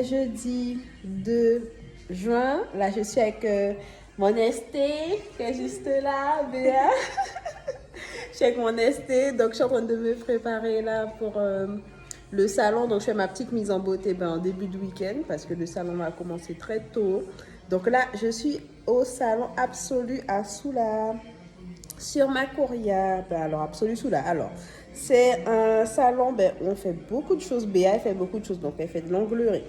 jeudi 2 juin. Là, je suis avec mon Esté, qui est juste là, Béa. Je suis avec mon Esté, donc je suis en train de me préparer là pour le salon. Donc, je fais ma petite mise en beauté en début de week-end parce que le salon va commencer très tôt. Donc là, je suis au salon Absolu à Soula, sur ma Coria. Alors, Absolu Soula. Alors, c'est un salon où on fait beaucoup de choses. Béa, elle fait beaucoup de choses. Donc, elle fait de l'onglerie.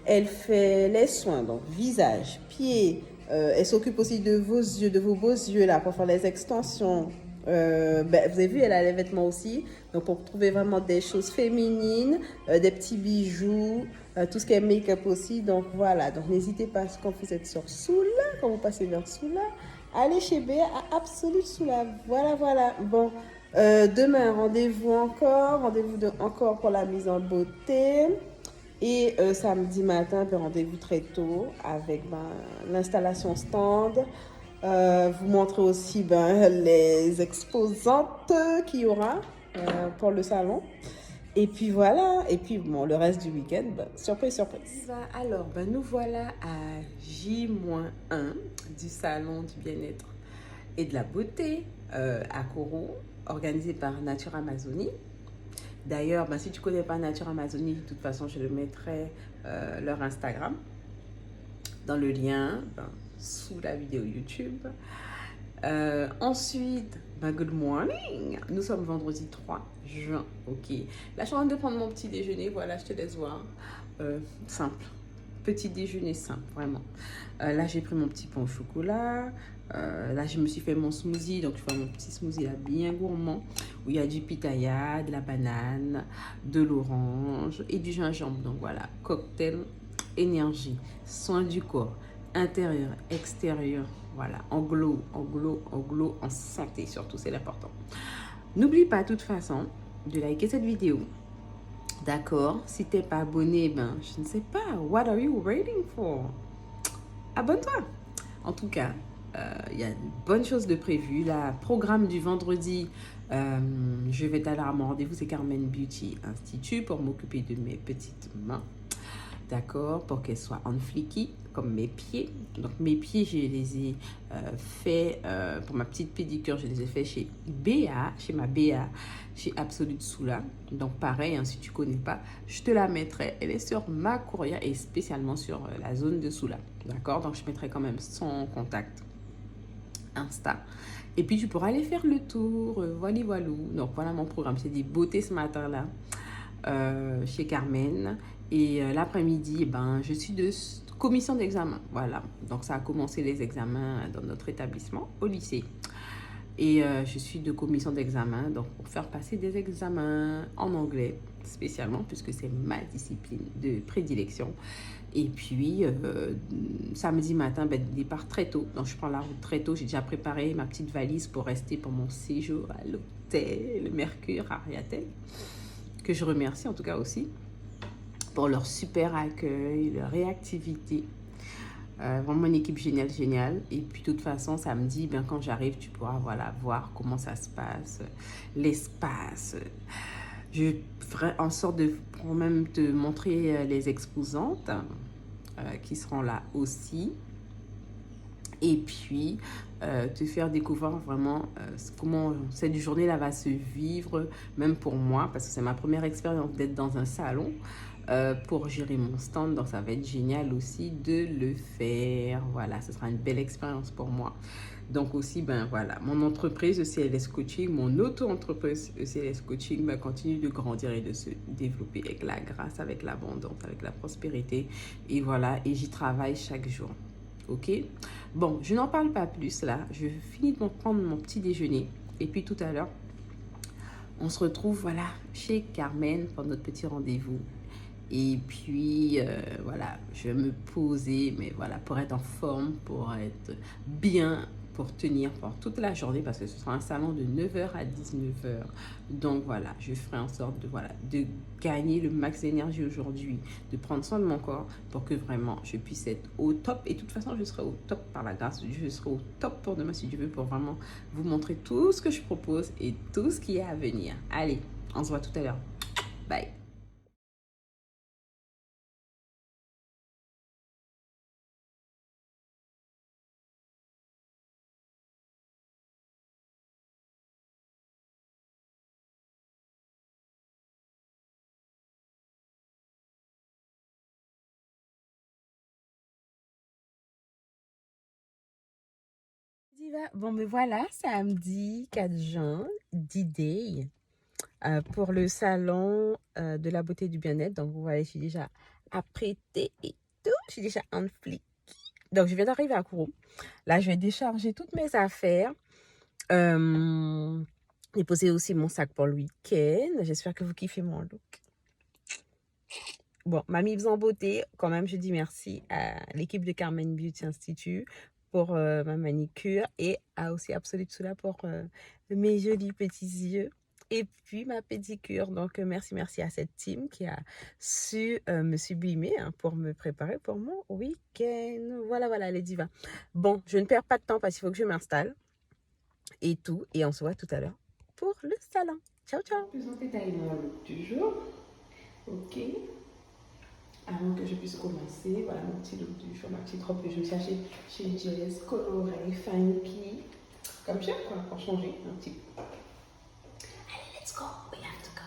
Elle fait les soins, donc visage, pieds. Elle s'occupe aussi de vos yeux, de vos beaux yeux là, pour faire les extensions. Vous avez vu, elle a les vêtements aussi. Donc, pour trouver vraiment des choses féminines, des petits bijoux, tout ce qui est make-up aussi. Donc, voilà. Donc, n'hésitez pas, quand vous êtes sur Soula, quand vous passez vers Soula, allez chez Béa à Absolu Soula. Voilà, voilà. Bon, demain, rendez-vous encore. Rendez-vous encore pour la mise en beauté. Et samedi matin, rendez-vous très tôt avec l'installation stand. Vous montrer aussi les exposantes qu'il y aura pour le salon. Et puis voilà, et puis bon, le reste du week-end, surprise, surprise. Alors, nous voilà à J-1 du salon du bien-être et de la beauté à Coro, organisé par Nature Amazonie. D'ailleurs, si tu ne connais pas Nature Amazonie, de toute façon, je le mettrai leur Instagram dans le lien sous la vidéo YouTube. Ensuite, good morning. Nous sommes vendredi 3 juin. Ok. Là, je suis en train de prendre mon petit déjeuner. Voilà, je te laisse voir. Simple. Petit déjeuner simple, vraiment. Là, j'ai pris mon petit pain au chocolat. Là, je me suis fait mon smoothie. Donc, je fais mon petit smoothie là, bien gourmand. Où il y a du pitaya, de la banane, de l'orange et du gingembre. Donc, voilà. Cocktail, énergie, soin du corps, intérieur, extérieur. Voilà. En glow, en santé surtout. C'est l'important. N'oublie pas, de toute façon, de liker cette vidéo. D'accord, si t'es pas abonné, je ne sais pas. What are you waiting for? Abonne-toi. En tout cas, il y a de bonnes choses de prévues. Le programme du vendredi, je vais aller à mon rendez-vous, c'est Carmen Beauty Institute pour m'occuper de mes petites mains. D'accord, pour qu'elles soient en flicky, comme mes pieds. Donc, mes pieds, je les ai fait, pour ma petite pédicure, je les ai fait chez Béa, chez ma Béa, chez Absolu Soula. Donc, pareil, si tu ne connais pas, je te la mettrai. Elle est sur ma Coria et spécialement sur la zone de Soula. D'accord, donc je mettrai quand même son contact Insta. Et puis, tu pourras aller faire le tour. Voilà, voilà. Donc, voilà mon programme. C'est des beautés ce matin-là chez Carmen. Et l'après-midi, je suis de commission d'examen. Voilà. Donc, ça a commencé les examens dans notre établissement au lycée. Et je suis de commission d'examen, donc pour faire passer des examens en anglais, spécialement, puisque c'est ma discipline de prédilection. Et puis, samedi matin, départ très tôt. Donc, je prends la route très tôt. J'ai déjà préparé ma petite valise pour rester pour mon séjour à l'hôtel, le Mercure Ariatel, que je remercie en tout cas aussi pour leur super accueil, leur réactivité. Vraiment une équipe géniale. Et puis, de toute façon, samedi, quand j'arrive, tu pourras voir comment ça se passe, l'espace. Je ferai en sorte de même te montrer les exposantes qui seront là aussi. Et puis, te faire découvrir vraiment comment cette journée-là va se vivre, même pour moi, parce que c'est ma première expérience d'être dans un salon. Pour gérer mon stand, donc ça va être génial aussi de le faire. Voilà, ce sera une belle expérience pour moi. Donc aussi, voilà, mon entreprise ECLS Coaching, mon auto-entreprise ECLS Coaching continue de grandir et de se développer avec la grâce, avec l'abondance, avec la prospérité. Et voilà, et j'y travaille chaque jour. Ok? Bon, je n'en parle pas plus là. Je finis de prendre mon petit déjeuner. Et puis tout à l'heure, on se retrouve, chez Carmen pour notre petit rendez-vous. Et puis, voilà, je vais me poser, mais voilà, pour être en forme, pour être bien, pour tenir pour toute la journée, parce que ce sera un salon de 9h à 19h. Donc, voilà, je ferai en sorte de gagner le max d'énergie aujourd'hui, de prendre soin de mon corps pour que vraiment je puisse être au top. Et de toute façon, je serai au top par la grâce de Dieu. Je serai au top pour demain, si Dieu veut, pour vraiment vous montrer tout ce que je propose et tout ce qui est à venir. Allez, on se voit tout à l'heure. Bye. Bon, mais voilà, samedi 4 juin, D-Day, pour le salon de la beauté et du bien-être. Donc, vous voyez, je suis déjà apprêtée et tout. Je suis déjà en flic. Donc, je viens d'arriver à Kourou. Là, je vais décharger toutes mes affaires. J'ai posé aussi mon sac pour le week-end. J'espère que vous kiffez mon look. Bon, ma mise en beauté, quand même, je dis merci à l'équipe de Carmen Beauty Institute pour ma manicure et à aussi Absolute Soula pour mes jolis petits yeux et puis ma pédicure. Donc, merci à cette team qui a su me sublimer pour me préparer pour mon week-end. Voilà les divas. Bon, je ne perds pas de temps parce qu'il faut que je m'installe et tout. Et on se voit tout à l'heure pour le salon. Ciao. Présenter mon look du jour. Ok. Avant que je puisse commencer, voilà mon petit look du jour, ma petite robe que je me suis achetée chez Jess, colorée, funky, comme j'aime quoi, pour changer un petit peu. Allez, let's go, we have to go.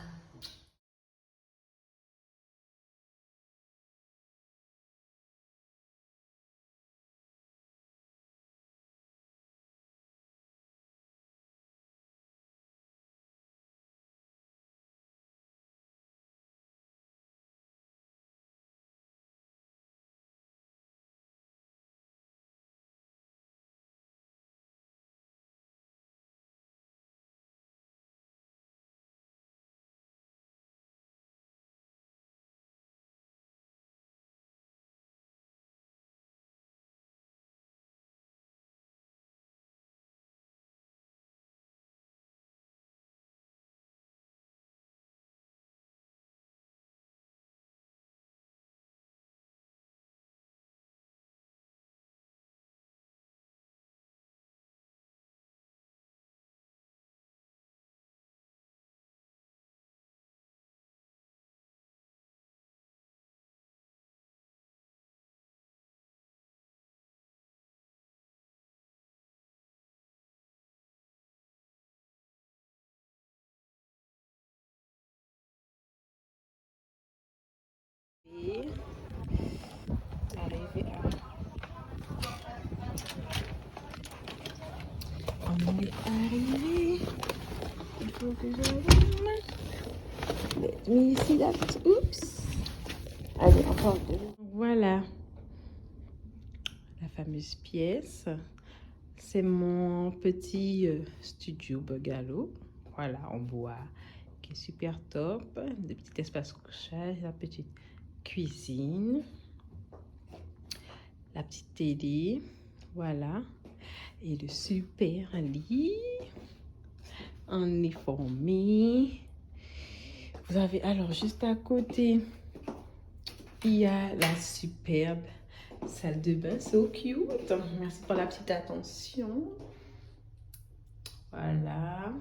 Et arrivé à... On est arrivé. Il faut que j'allume. Let me see that. Oups. Allez, encore deux. Voilà la fameuse pièce. C'est mon petit studio bungalow. Voilà, en bois, qui est super top. Des petits espaces couchage, la petite cuisine, la petite télé. Voilà. Et le super lit. En est formé. Vous avez alors juste à côté, il y a la superbe salle de bain, so cute. Merci pour la petite attention. Voilà.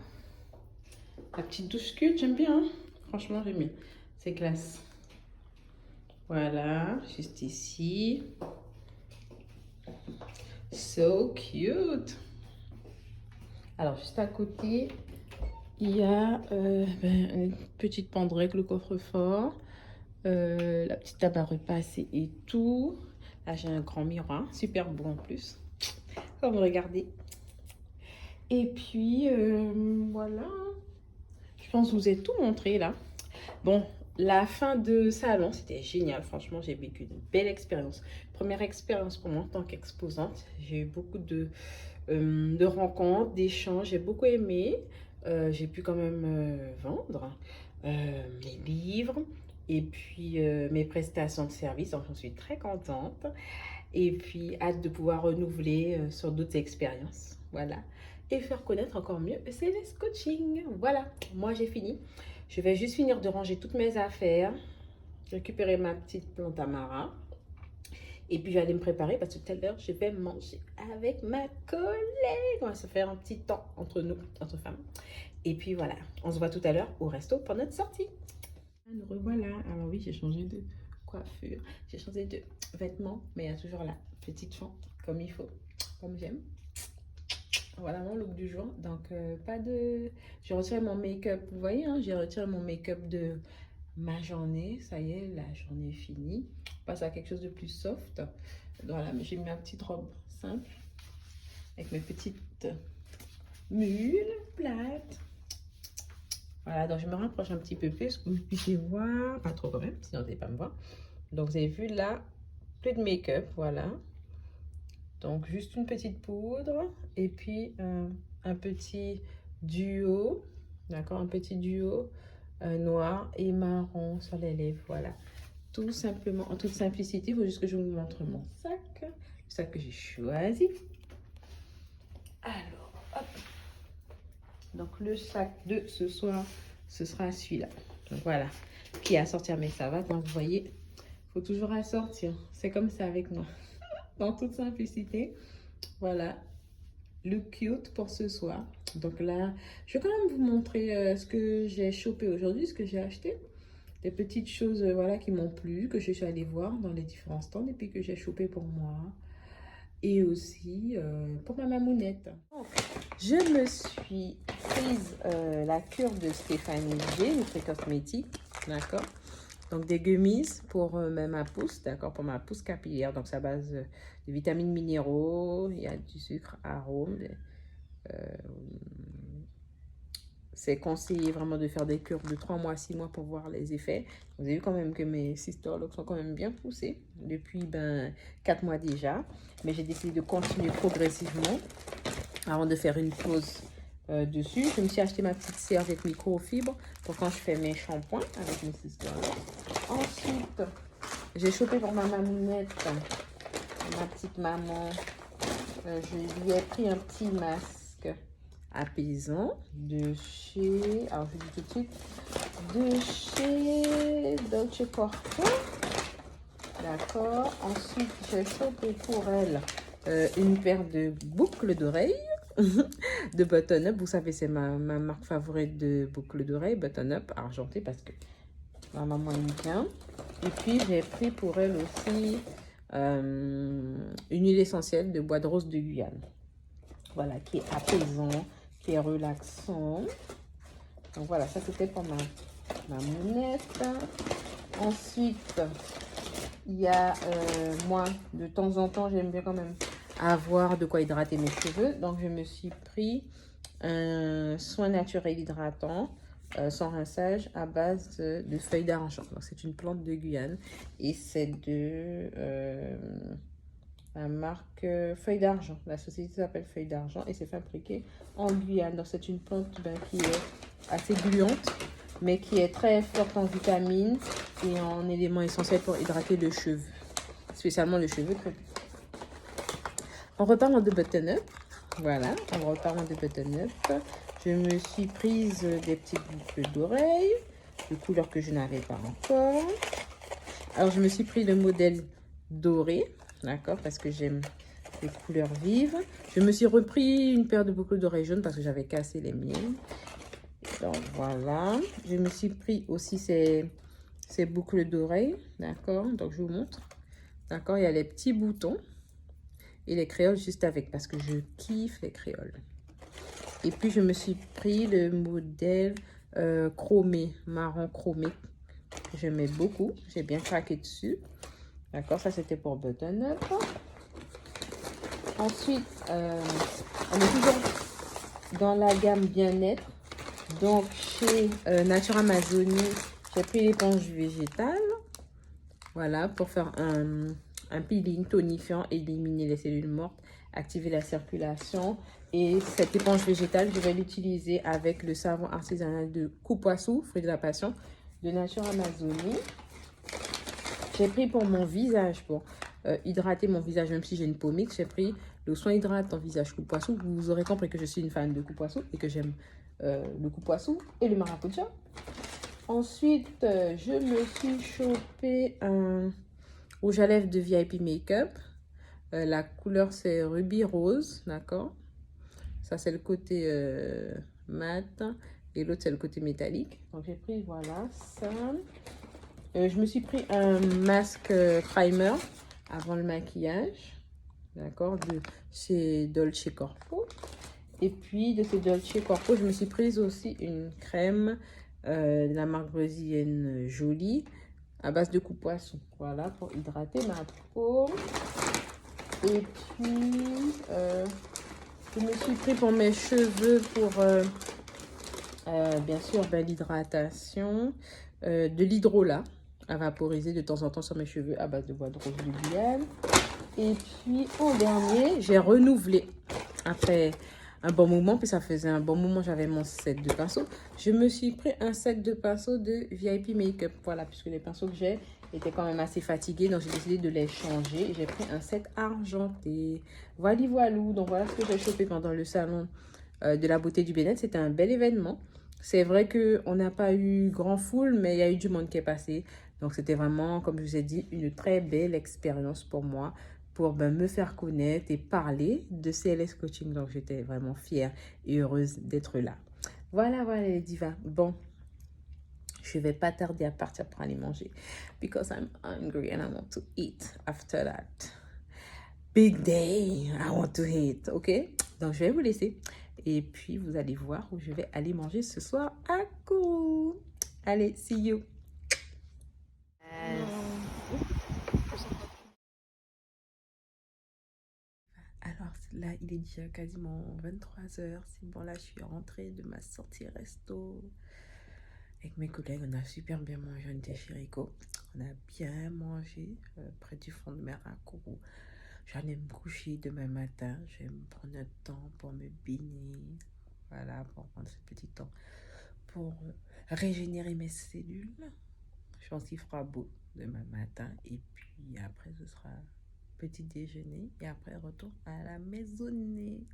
La petite douche cute, j'aime bien. Hein. Franchement, j'aime bien. C'est classe. Voilà, juste ici. So cute. Alors, juste à côté, il y a une petite pendrèque, le coffre-fort. La petite table à repasser et tout. Là, j'ai un grand miroir, super beau en plus. Comme regardez. Et puis, voilà. Je pense que vous ai tout montré là. Bon, la fin de salon, c'était génial. Franchement, j'ai vécu une belle expérience. Première expérience pour moi en tant qu'exposante. J'ai eu beaucoup de rencontres, d'échanges. J'ai beaucoup aimé. J'ai pu quand même vendre mes livres et puis mes prestations de service. Donc, j'en suis très contente. Et puis, hâte de pouvoir renouveler sur d'autres expériences. Voilà. Et faire connaître encore mieux Céleste Coaching. Voilà, moi j'ai fini. Je vais juste finir de ranger toutes mes affaires, récupérer ma petite plante amara. Et puis, je vais aller me préparer parce que tout à l'heure, je vais manger avec ma collègue. On va se faire un petit temps entre nous, entre femmes. Et puis voilà, on se voit tout à l'heure au resto pour notre sortie. Nous revoilà. Alors oui, j'ai changé de coiffure, j'ai changé de vêtements, mais il y a toujours la petite fente comme il faut, comme j'aime. Voilà mon look du jour. Donc, pas de... J'ai retiré mon make-up, vous voyez, hein, j'ai retiré mon make-up de ma journée. Ça y est, la journée est finie. On passe à quelque chose de plus soft. Voilà, mais j'ai mis ma petite robe simple. avec mes petites mules plates. Voilà, donc je me rapproche un petit peu plus pour que vous puissiez voir, pas trop quand même, sinon vous n'allez pas me voir. Donc vous avez vu là, plus de make-up, voilà. Donc juste une petite poudre et puis un petit duo, d'accord, un petit duo noir et marron sur les lèvres, voilà. Tout simplement, en toute simplicité, il faut juste que je vous montre mon sac, le sac que j'ai choisi. Alors, hop. Donc le sac de ce soir, ce sera celui-là. Donc voilà, qui est à sortir mes savates. Donc vous voyez, il faut toujours assortir. C'est comme ça avec moi. En toute simplicité. Voilà, look cute pour ce soir. Donc là, je vais quand même vous montrer ce que j'ai chopé aujourd'hui, ce que j'ai acheté. Des petites choses voilà, qui m'ont plu, que je suis allée voir dans les différents stands et puis que j'ai chopé pour moi. Et aussi pour ma mamounette. Je me suis prise la cure de Stéphanie G, Nutri Cosmétique, d'accord. Donc des gummies pour ma pousse, d'accord, pour ma pousse capillaire. Donc c'est à base de vitamines minéraux, il y a du sucre, arôme. C'est conseillé vraiment de faire des cures de 3 mois à 6 mois pour voir les effets. Vous avez vu quand même que mes sisterlocks sont quand même bien poussés depuis 4 mois déjà. Mais j'ai décidé de continuer progressivement avant de faire une pause dessus. Je me suis acheté ma petite serviette microfibre pour quand je fais mes shampoings avec mes sisterlocks. Ensuite, j'ai chopé pour ma mamounette, ma petite maman. Je lui ai pris un petit masque apaisant de chez, alors je dis tout de suite, de chez Dolce Corpo, d'accord. Ensuite j'ai chopé pour elle une paire de boucles d'oreilles de Button Up. Vous savez, c'est ma marque favorite de boucles d'oreilles, Button Up argentée, parce que ma maman aime bien. Et puis j'ai pris pour elle aussi une huile essentielle de bois de rose de Guyane, voilà, qui est apaisant, qui est relaxant. Donc voilà, ça c'était pour ma mounette. Ensuite, il y a moi, de temps en temps, j'aime bien quand même avoir de quoi hydrater mes cheveux. Donc je me suis pris un soin naturel hydratant sans rinçage à base de feuilles d'argent. Donc c'est une plante de Guyane et c'est de la marque Feuille d'Argent. La société s'appelle Feuille d'Argent et c'est fabriqué en Guyane. Donc c'est une plante qui est assez gluante, mais qui est très forte en vitamines et en éléments essentiels pour hydrater le cheveu, spécialement le cheveu crépus. En reparlant de Button Up, voilà, en reparlant de Button Up, je me suis prise des petites boucles d'oreilles de couleurs que je n'avais pas encore. Alors je me suis pris le modèle doré, d'accord, parce que j'aime les couleurs vives. Je me suis repris une paire de boucles d'oreilles jaunes parce que j'avais cassé les miennes. Donc voilà, je me suis pris aussi ces boucles d'oreilles, d'accord. Donc je vous montre, d'accord, il y a les petits boutons et les créoles juste avec parce que je kiffe les créoles. Et puis je me suis pris le modèle chromé, marron chromé, que j'aimais beaucoup, j'ai bien craqué dessus. D'accord, ça c'était pour Button Up. Ensuite, on est toujours dans la gamme bien-être. Donc, chez Nature Amazonie, j'ai pris l'éponge végétale. Voilà, pour faire un peeling tonifiant, éliminer les cellules mortes, activer la circulation. Et cette éponge végétale, je vais l'utiliser avec le savon artisanal de Coupoissou, fruit de la passion, de Nature Amazonie. J'ai pris pour mon visage, pour hydrater mon visage, même si j'ai une peau mixte, j'ai pris le soin hydratant visage Coupoissou. Vous aurez compris que je suis une fan de Coupoissou et que j'aime le Coupoissou et le maracuja. Ensuite, je me suis chopé un rouge à lèvres de VIP Makeup. La couleur, c'est Ruby Rose, d'accord. Ça, c'est le côté mat et l'autre, c'est le côté métallique. Donc, j'ai pris, voilà, ça. Je me suis pris un masque primer avant le maquillage, d'accord, de chez Dolce Corpo. Et puis de chez Dolce Corpo, je me suis prise aussi une crème de la marque brésilienne Jolie à base de Coupoissou, voilà, pour hydrater ma peau. Et puis Je me suis pris pour mes cheveux pour, bien sûr, ben, l'hydratation. De l'hydrolat à vaporiser de temps en temps sur mes cheveux à base de bois de rose de Guyane. Et puis, en dernier, j'ai renouvelé après un bon moment, puis ça faisait un bon moment, j'avais mon set de pinceaux. Je me suis pris un set de pinceaux de VIP Makeup, voilà, puisque les pinceaux que j'ai étaient quand même assez fatigués, donc j'ai décidé de les changer. J'ai pris un set argenté. Voilà, voilou. Donc voilà ce que j'ai chopé pendant le salon de la beauté du bien-être. C'était un bel événement. C'est vrai qu'on n'a pas eu grand foule, mais il y a eu du monde qui est passé. Donc c'était vraiment, comme je vous ai dit, une très belle expérience pour moi, pour me faire connaître et parler de CLS Coaching. Donc, j'étais vraiment fière et heureuse d'être là. Voilà, voilà les divas. Bon, je ne vais pas tarder à partir pour aller manger. Because I'm hungry and I want to eat after that. Big day, I want to eat, ok? Donc, je vais vous laisser. Et puis, vous allez voir où je vais aller manger ce soir à Kourou. Allez, see you. Alors là, il est déjà quasiment 23h. C'est bon, là, je suis rentrée de ma sortie resto. Avec mes collègues, on a super bien mangé. On était chez Rico. On a bien mangé près du front de mer à Kourou. J'en ai me coucher demain matin. Je vais me prendre un temps pour me baigner. Voilà, pour prendre ce petit temps pour régénérer mes cellules. Je pense qu'il fera beau demain matin. Et puis après, ce sera petit déjeuner et après retour à la maisonnée.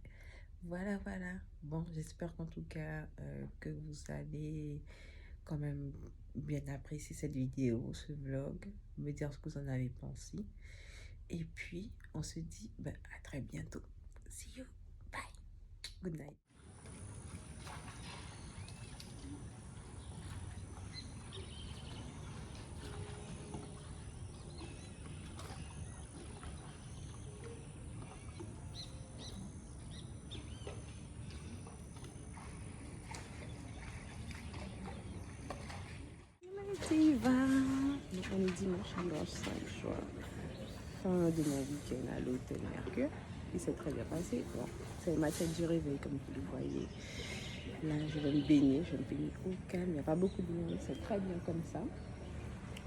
Voilà, voilà. Bon, j'espère qu'en tout cas que vous allez quand même bien apprécier cette vidéo, ce vlog, me dire ce que vous en avez pensé. Et puis, on se dit à très bientôt. See you. Bye. Good night. Donc on est dimanche, 5 juin, fin de mon week-end à l'hôtel Mercure. Il s'est très bien passé. Bon, c'est ma tête du réveil comme vous le voyez. Là, je vais me baigner. Je vais me baigner au calme. Il n'y a pas beaucoup de monde. C'est très bien comme ça.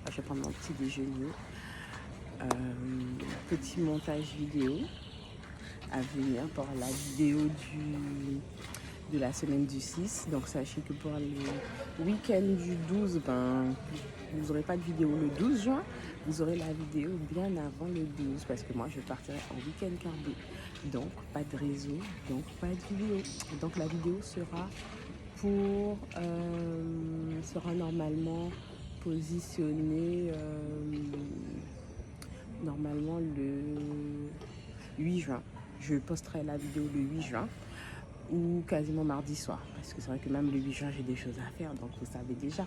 Je vais prendre mon petit déjeuner. Petit montage vidéo à venir pour la vidéo de la semaine du 6. Donc sachez que pour le week-end du 12, vous n'aurez pas de vidéo le 12 juin. Vous aurez la vidéo bien avant le 12 parce que moi je partirai en week-end carbo. Donc pas de réseau, donc pas de vidéo. Donc la vidéo sera sera normalement positionnée normalement le 8 juin. Je posterai la vidéo le 8 juin ou quasiment mardi soir parce que c'est vrai que même le 8 juin j'ai des choses à faire, donc vous savez déjà.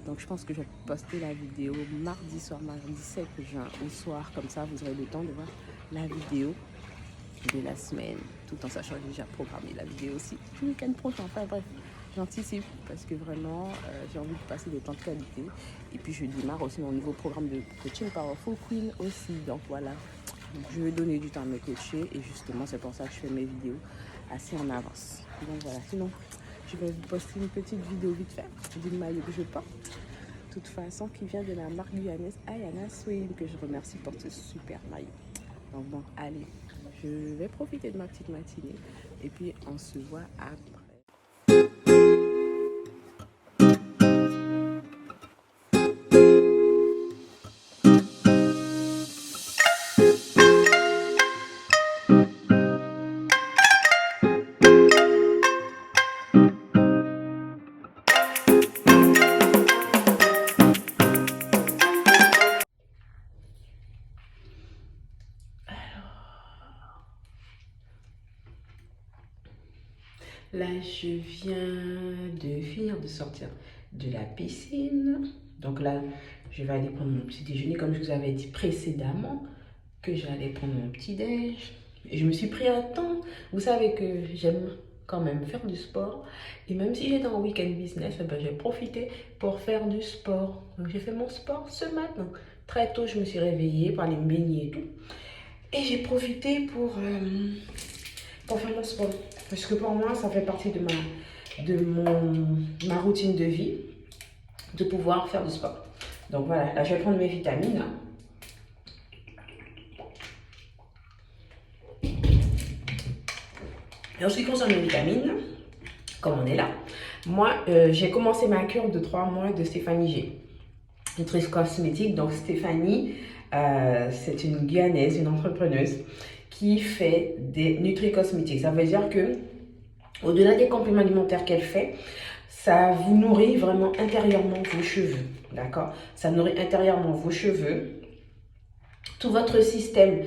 Donc je pense que je vais poster la vidéo mardi soir, mardi 7 juin au soir, comme ça vous aurez le temps de voir la vidéo de la semaine, tout en sachant que j'ai déjà programmé la vidéo aussi le week-end prochain. Enfin bref, j'anticipe parce que vraiment j'ai envie de passer des temps de qualité. Et puis je démarre aussi mon nouveau programme de coaching Powerful Queen aussi. Donc voilà, je vais donner du temps à me coacher et justement c'est pour ça que je fais mes vidéos assez en avance. Donc voilà, sinon je vais vous poster une petite vidéo vite fait d'une maillot que je porte. De toute façon, qui vient de la marque guyanaise Ayana Swim, que je remercie pour ce super maillot. Donc bon, allez, je vais profiter de ma petite matinée et puis on se voit après. Là, je viens de finir de sortir de la piscine. Donc là, je vais aller prendre mon petit déjeuner, comme je vous avais dit précédemment, que j'allais prendre mon petit déj. Et je me suis pris un temps. Vous savez que j'aime quand même faire du sport. Et même si j'étais en week-end business, j'ai profité pour faire du sport. Donc j'ai fait mon sport ce matin. Très tôt, je me suis réveillée pour aller me baigner et tout. Et j'ai profité pour pour faire mon sport. Parce que pour moi, ça fait partie de ma routine de vie, de pouvoir faire du sport. Donc voilà, là je vais prendre mes vitamines. Et en ce qui concerne les vitamines, comme on est là, moi j'ai commencé ma cure de 3 mois de Stéphanie G. Nutrice cosmétique. Donc Stéphanie, c'est une Guyanaise, une entrepreneuse qui fait des nutri-cosmétiques. Ça veut dire que au-delà des compléments alimentaires qu'elle fait, ça vous nourrit vraiment intérieurement vos cheveux, d'accord? Ça nourrit intérieurement vos cheveux, tout votre système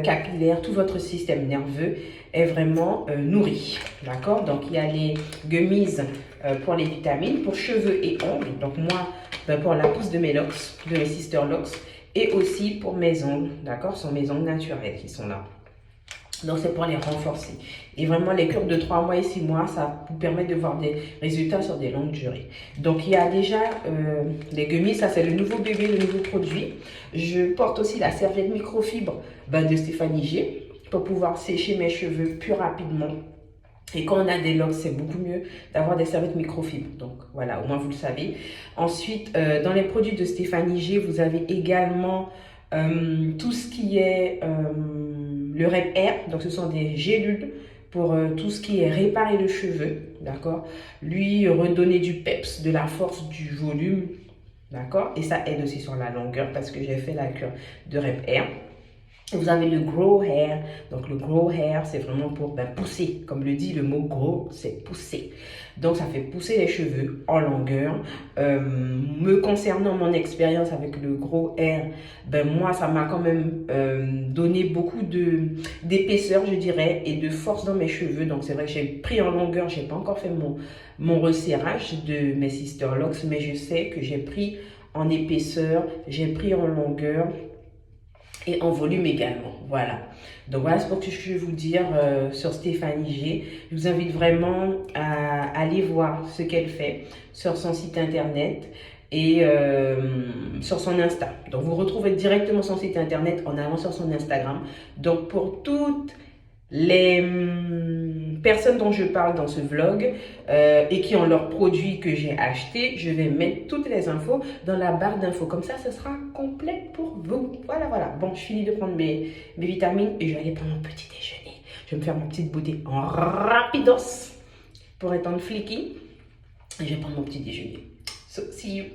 capillaire, tout votre système nerveux est vraiment nourri, d'accord? Donc il y a les gummies pour les vitamines, pour cheveux et ongles. Donc moi, pour la pousse de mes locks, de mes sister locks, et aussi pour mes ongles, d'accord? Ce sont mes ongles naturels qui sont là. Donc, c'est pour les renforcer. Et vraiment, les cures de 3 mois et 6 mois, ça vous permet de voir des résultats sur des longues durées. Donc, il y a déjà les gummies. Ça, c'est le nouveau bébé, le nouveau produit. Je porte aussi la serviette microfibre de Stéphanie G pour pouvoir sécher mes cheveux plus rapidement. Et quand on a des locks, c'est beaucoup mieux d'avoir des serviettes microfibres. Donc, voilà, au moins, vous le savez. Ensuite, dans les produits de Stéphanie G, vous avez également tout ce qui est le Rep Air. Donc, ce sont des gélules pour tout ce qui est réparer le cheveu, d'accord? Lui, redonner du peps, de la force, du volume, d'accord? Et ça aide aussi sur la longueur parce que j'ai fait la cure de Rep Air. Vous avez le Grow Hair. Donc, le Grow Hair, c'est vraiment pour pousser. Comme le dit le mot grow, c'est pousser. Donc, ça fait pousser les cheveux en longueur. Me concernant mon expérience avec le Grow Hair, moi, ça m'a quand même donné beaucoup d'épaisseur, je dirais, et de force dans mes cheveux. Donc, c'est vrai que j'ai pris en longueur. Je n'ai pas encore fait mon resserrage de mes Sister Locks, mais je sais que j'ai pris en épaisseur, j'ai pris en longueur et en volume également. Voilà. Donc voilà ce que je vais vous dire sur Stéphanie G. Je vous invite vraiment à aller voir ce qu'elle fait sur son site internet et sur son Insta. Donc vous retrouvez directement son site internet en allant sur son Instagram. Donc pour toutes les personnes dont je parle dans ce vlog et qui ont leurs produits que j'ai achetés, je vais mettre toutes les infos dans la barre d'infos. Comme ça, ce sera complet pour vous. Voilà, voilà. Bon, je finis de prendre mes vitamines et je vais aller prendre mon petit déjeuner. Je vais me faire ma petite beauté en rapidos pour être en flicky. Et je vais prendre mon petit déjeuner. So, see you.